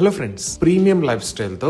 Hello friends, premium life style తో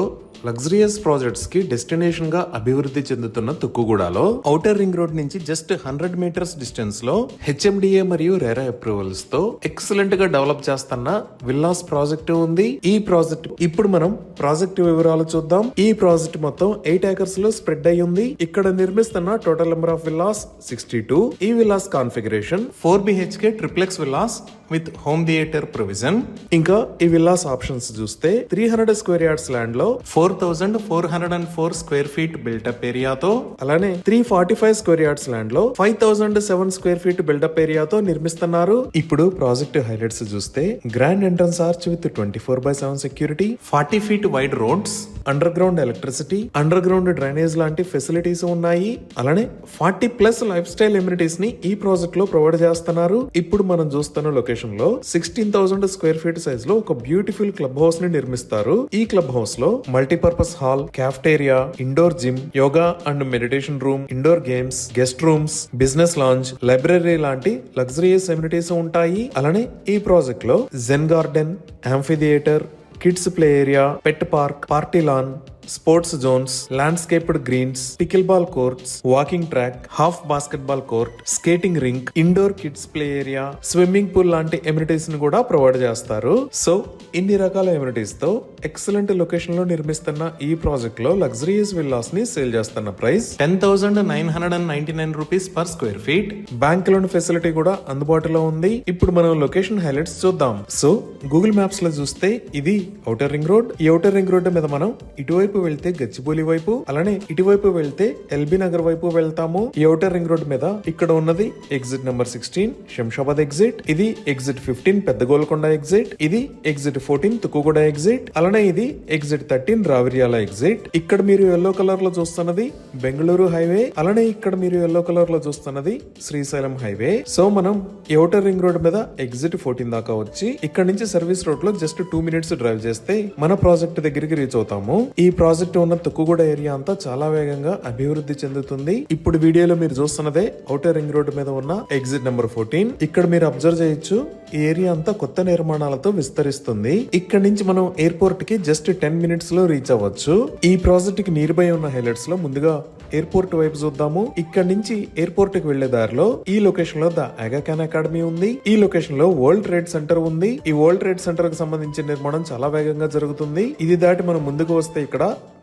luxurious projects కి destination గా అభివృద్ధి చెందుతున్న తుక్కుగూడలో ఔటర్ రింగ్ రోడ్ నుంచి జస్ట్ 100 మీటర్స్ డిస్టెన్స్ లో హెచ్ఎండిఏ మరియు రెరా అప్రూవల్స్ తో ఎక్సలెంట్ గా డెవలప్ చేస్తున్న విల్లాస్ ప్రాజెక్ట్ ఉంది. ఈ ప్రాజెక్ట్ ఇప్పుడు మనం ప్రాజెక్ట్ వివరాలు చూద్దాం. ఈ ప్రాజెక్ట్ మొత్తం 8 ఏకర్స్ లో స్ప్రెడ్ అయి ఉంది. ఇక్కడ నిర్మిస్తున్న టోటల్ నెంబర్ ఆఫ్ విల్లాస్ 62. ఈ villas configuration 4 BHK triplex villas with home theatre provision. ఇంకా ఈ విల్లాస్ ఆప్షన్స్ చూస్తే 300 స్క్వేర్ యార్డ్స్ ల్యాండ్ లో 4404 స్క్వేర్ ఫీట్ బిల్టప్ ఏరియాతో, అలానే 345 స్క్వేర్ యార్డ్స్ ల్యాండ్ లో 5007 స్క్వేర్ ఫీట్ బిల్డప్ ఏరియాతో నిర్మిస్తున్నారు. ఇప్పుడు ప్రాజెక్ట్ హైలైట్స్ చూస్తే grand entrance arch with 24/7 security, 40 feet wide roads, under ground electricity, under ground drainage లాంటి ఫెసిలిటీస్ ఉన్నాయి. అలానే 40+ లైఫ్ స్టైల్ ఎమ్యూనిటీస్ ని ఈ ప్రాజెక్ట్ లో ప్రొవైడ్ చేస్తున్నారు. ఇప్పుడు మనం చూస్తున్న లొకేషన్ లో 16,000 స్క్వేర్ ఫీట్ సైజ్ లో ఒక బ్యూటిఫుల్ క్లబ్ హౌస్ ని నిర్మిస్తారు. ఈ క్లబ్ హౌస్ లో multipurpose hall, cafeteria, indoor gym, yoga and meditation room, indoor games, guest rooms, business lounge, library లాంటి లగ్జరియస్ ఎమ్యూనిటీస్ ఉంటాయి. అలానే ఈ ప్రాజెక్ట్ లో zen garden, amphitheatre, kids play area, pet park, party lawn, sports zones, landscaped greens, pickleball courts, walking track, half basketball court, skating rink, indoor kids play area, swimming pool లాంటి amenities ని కూడా provide చేస్తారు. So ఇన్ని రకాల amenities తో excellent location లో నిర్మిస్తున్న ఈ ప్రాజెక్ట్ లో లగ్జరియస్ విల్లాస్ ని సేల్ చేస్తున్న price 10,999 rupees per square feet. Bank loan facility కూడా అందుబాటులో ఉంది. ఇప్పుడు మనం లొకేషన్ హైలైట్స్ చూద్దాం. సో గూగుల్ మ్యాప్స్ లో చూస్తే ఇది ఔటర్ రింగ్ రోడ్. ఈ ఔటర్ రింగ్ రోడ్ మీద మనం ఇటువైపు వెళ్తే గచ్చిబౌలి వైపు, అలానే ఇటువైపు వెళ్తే ఎల్బీ నగర్ వైపు వెళ్తాము. ఈ ఔటర్ రింగ్ రోడ్ మీద ఇక్కడ ఉన్నది ఎగ్జిట్ నెంబర్ 16 శంషాబాద్ ఎగ్జిట్, ఇది ఎగ్జిట్ 15 పెద్ద గోల్కొండ ఎగ్జిట్, ఇది ఎగ్జిట్ 14 తుక్కుగూడ ఎగ్జిట్, అలానే ఇది ఎగ్జిట్ 13 రావిర్యాల ఎగ్జిట్. ఇక్కడ మీరు ఎల్లో కలర్ లో చూస్తున్నది బెంగళూరు హైవే, అలానే ఇక్కడ మీరు ఎల్లో కలర్ లో చూస్తున్నది శ్రీశైలం హైవే. సో మనం ఈ ఔటర్ రింగ్ రోడ్ మీద ఎగ్జిట్ 14 దాకా వచ్చి ఇక్కడ నుంచి సర్వీస్ రోడ్ లో జస్ట్ 2 మినిట్స్ డ్రైవ్ చేస్తే మన ప్రాజెక్ట్ దగ్గరికి రీచ్ అవుతాము. ఈ ప్రాజెక్ట్ ఉన్న తుక్కుగూడ ఏరియా అంతా చాలా వేగంగా అభివృద్ధి చెందుతుంది. ఇప్పుడు వీడియోలో మీరు చూస్తున్నదే ఔటర్ రింగ్ రోడ్ మీద ఉన్న ఎగ్జిట్ నెంబర్ 14. ఇక్కడ మీరు అబ్జర్వ్ చేయొచ్చు, ఈ ఏరియా అంతా కొత్త నిర్మాణాలతో విస్తరిస్తుంది. ఇక్కడ నుంచి మనం ఎయిర్పోర్ట్ కి జస్ట్ 10 మినిట్స్ లో రీచ్ అవ్వచ్చు. ఈ ప్రాజెక్ట్ కి నియర్ బై ఉన్న హైలైట్స్ లో ముందుగా ఎయిర్పోర్ట్ వైపు చూద్దాము. ఇక్కడ నుంచి ఎయిర్పోర్ట్ కి వెళ్లే దారిలో ఈ లొకేషన్ లో ద ఆగా ఖాన్ అకాడమీ ఉంది. ఈ లొకేషన్ లో వరల్డ్ ట్రేడ్ సెంటర్ ఉంది. ఈ వరల్డ్ ట్రేడ్ సెంటర్ కి సంబంధించిన నిర్మాణం చాలా వేగంగా జరుగుతుంది. ఇది దాటి మనం ముందుకు వస్తే ఇక్కడ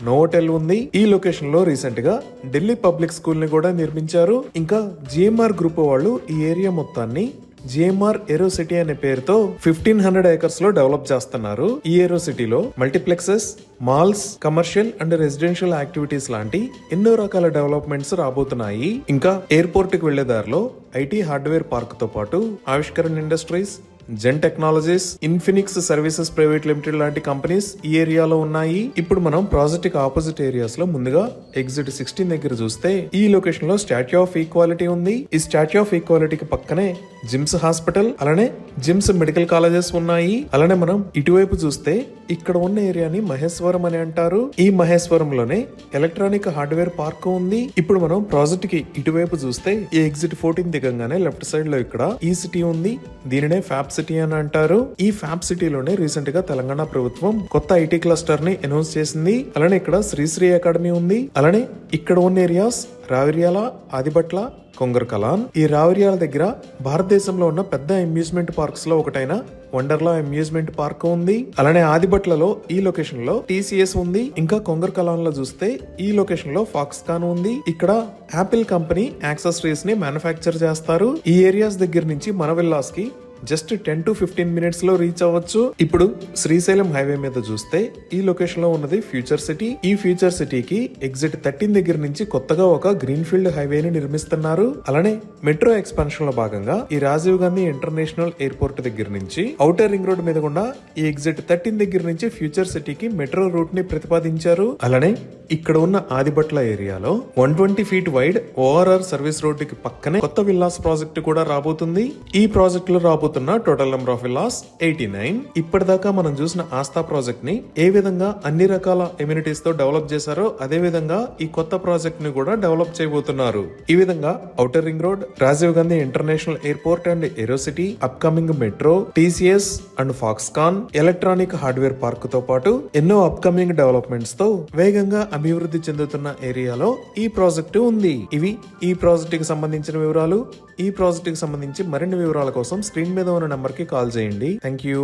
నోవోటెల్ ఉంది. ఈ లొకేషన్ లో రీసెంట్ గా ఢిల్లీ పబ్లిక్ స్కూల్ ని కూడా నిర్మించారు. ఇంకా జిఎంఆర్ గ్రూప్ వాళ్ళు ఈ ఏరియా మొత్తాన్ని జిఎంఆర్ ఏరో సిటీ అనే పేరుతో 1500 ఏకర్స్ లో డెవలప్ చేస్తున్నారు. ఈ ఏరో సిటీలో multiplexes, malls, commercial and residential activities లాంటి ఎన్నో రకాల డెవలప్మెంట్స్ రాబోతున్నాయి. ఇంకా ఎయిర్పోర్ట్ కి వెళ్లే దారిలో ఐటీ హార్డ్వేర్ పార్క్ తో పాటు Avishkaran industries, Zen technologies, Infinix services private limited లాంటి కంపెనీస్ ఈ ఏరియాలో ఉన్నాయి. ఇప్పుడు మనం ప్రాజెక్ట్ కి ఆపోజిట్ ఏరియాస్ లో ముందుగా ఎగ్జిట్ 16 దగ్గర చూస్తే ఈ లొకేషన్ లో స్టాట్యూ ఆఫ్ ఈక్వాలిటీ ఉంది. ఈ స్టాట్యూ ఆఫ్ ఈక్వాలిటీకి పక్కనే జిమ్స్ హాస్పిటల్, అలానే జిమ్స్ మెడికల్ కాలేజెస్ ఉన్నాయి. అలానే మనం ఇటువైపు చూస్తే ఇక్కడ ఉన్న ఏరియాని మహేశ్వరం అని అంటారు. ఈ మహేశ్వరంలోనే ఎలక్ట్రానిక్ హార్డ్వేర్ పార్క్ ఉంది. ఇప్పుడు మనం ప్రాజెక్ట్ కి ఇటువైపు చూస్తే ఈ ఎగ్జిట్ 14 దిగంగానే లెఫ్ట్ సైడ్ లో ఇక్కడ ఈ సిటీ ఉంది. దీనినే ఫ్యాబ్ సిటీ అని అంటారు. ఈ ఫ్యాబ్ సిటీలోనే రీసెంట్ గా తెలంగాణ ప్రభుత్వం కొత్త ఐటీ క్లస్టర్ ని అనౌన్స్ చేసింది. అలానే ఇక్కడ శ్రీశ్రీ అకాడమీ ఉంది. అలానే ఇక్కడ ఉన్న ఏరియాస్ రావిర్యాల, ఆదిబట్ల, కొంగర్కలాన్. ఈ రావిర్యాల దగ్గర భారతదేశంలో ఉన్న పెద్ద అమ్యూజ్మెంట్ పార్క్స్ లో ఒకటైన వండర్లా అమ్యూజ్మెంట్ పార్క్ ఉంది. అలానే ఆదిబట్లలో ఈ లొకేషన్ లో TCS ఉంది. ఇంకా కొంగర్కలాన్ లో చూస్తే ఈ లొకేషన్ లో ఫాక్స్కాన్ ఉంది. ఇక్కడ యాపిల్ కంపెనీ యాక్సెసరీస్ ని మ్యానుఫ్యాక్చర్ చేస్తారు. ఈ ఏరియాస్ దగ్గర నుంచి మన విల్లాస్ కి జస్ట్ 10 to 15 మినిట్స్ లో రీచ్ అవ్వచ్చు. ఇప్పుడు శ్రీశైలం హైవే మీద చూస్తే ఈ లొకేషన్ లో ఉన్నది ఫ్యూచర్ సిటీ. ఈ ఫ్యూచర్ సిటీకి ఎగ్జిట్ 13 దగ్గర నుంచి కొత్తగా ఒక గ్రీన్ ఫీల్డ్ హైవేని నిర్మిస్తున్నారు. అలానే మెట్రో ఎక్స్పాన్షన్ లో భాగంగా ఈ రాజీవ్ గాంధీ ఇంటర్నేషనల్ ఎయిర్పోర్ట్ దగ్గర నుంచి ఔటర్ రింగ్ రోడ్ మీద గుండా ఈ ఎగ్జిట్ 13 దగ్గర నుంచి ఫ్యూచర్ సిటీకి మెట్రో రూట్ ని ప్రతిపాదించారు. అలానే ఇక్కడ ఉన్న ఆదిబట్ల ఏరియాలో 120 ఫీట్ వైడ్ ORR సర్వీస్ రోడ్డుకి పక్కనే కొత్త విల్లాస్ ప్రాజెక్ట్ కూడా రాబోతుంది. ఈ ప్రాజెక్ట్ లో రాబోతున్న రాబోతున్న టోటల్ నెంబర్ ఆఫ్ విల్లాస్ 89. ఇప్పటిదాకా మనం చూసిన ఆస్థా ప్రాజెక్ట్ ని ఏ విధంగా అన్ని రకాల ఎమ్యూనిటీస్ తో డెవలప్ చేశారో అదే విధంగా ఈ కొత్త ప్రాజెక్ట్ ని కూడా డెవలప్ చేయబోతున్నారు. ఈ విధంగా outer ring road, Rajiv Gandhi international airport and aerocity, upcoming metro, TCS and Foxconn, electronic hardware park తో పాటు ఎన్నో అప్కమింగ్ డెవలప్మెంట్స్ తో వేగంగా అభివృద్ధి చెందుతున్న ఏరియాలో ఈ ప్రాజెక్టు ఉంది. ఇవి ఈ ప్రాజెక్ట్ కి సంబంధించిన వివరాలు. ఈ ప్రాజెక్ట్ కి సంబంధించి మరిన్ని వివరాల కోసం స్క్రీన్ మీద ఉన్న నంబర్ కి కాల్ చేయండి. Thank you.